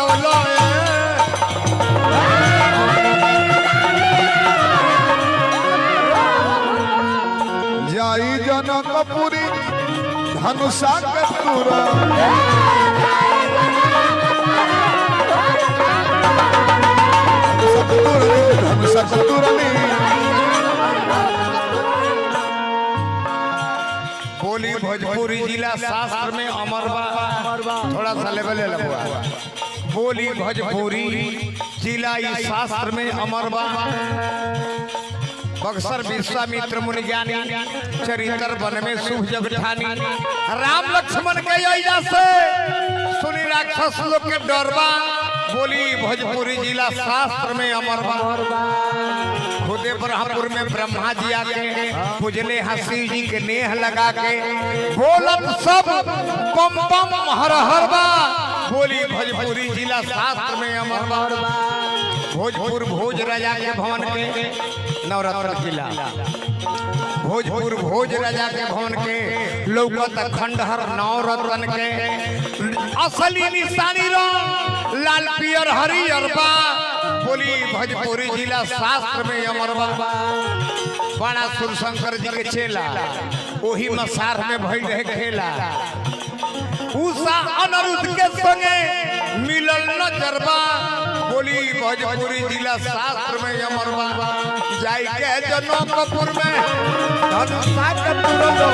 करौलो जाई जनकपुरी धनुषा के तुरा धनुषा के तुरनी बोली भोजपुरी जिला शास्त्र में अमरबा थोड़ा सा लेवल लगवा बोली भोजपुरी जिला इस शास्त्र में अमरबा बक्सर विश्वामित्र मुनि ज्ञानी चरित्र वन में शुभ जग ठानी राम लक्ष्मण के अइला से सुनी राक्षस लोग के डरबा बोली भोजपुरी जिला शास्त्र में अमरबा खुदे ब्रह्मपुर में ब्रह्मा जी आके पूजले शिव जी के नेह लगा के बोलत सब बम बम हर हर बा बोली भोजपुरी जिला शास्त्र में अमरबा भोजपुर भोज राजा के भवन के नवरत्न किला भोजपुर भोज राजा के भवन के लौकत खंडहर नवरत्न के असली निशानी रो लाल पियर हरियर बा बोली भोजपुरी जिला शास्त्र में अमरबा बड़ा सुरशंकर जी के चेला वही मसार में भइल रहे खेला उषा अनिरुद्ध के संगे मिलल नजरबा बोली भोजपुरी जिला शास्त्र में अमरबा जाई के जनकपुर में धनुषा के तुरलो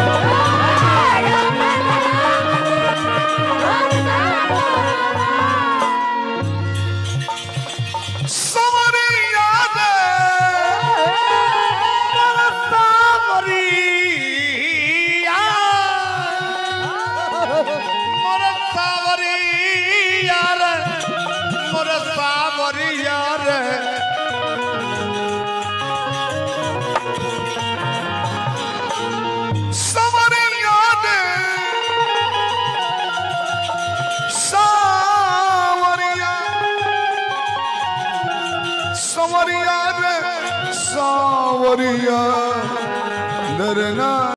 सावरिया रे सावरिया डरना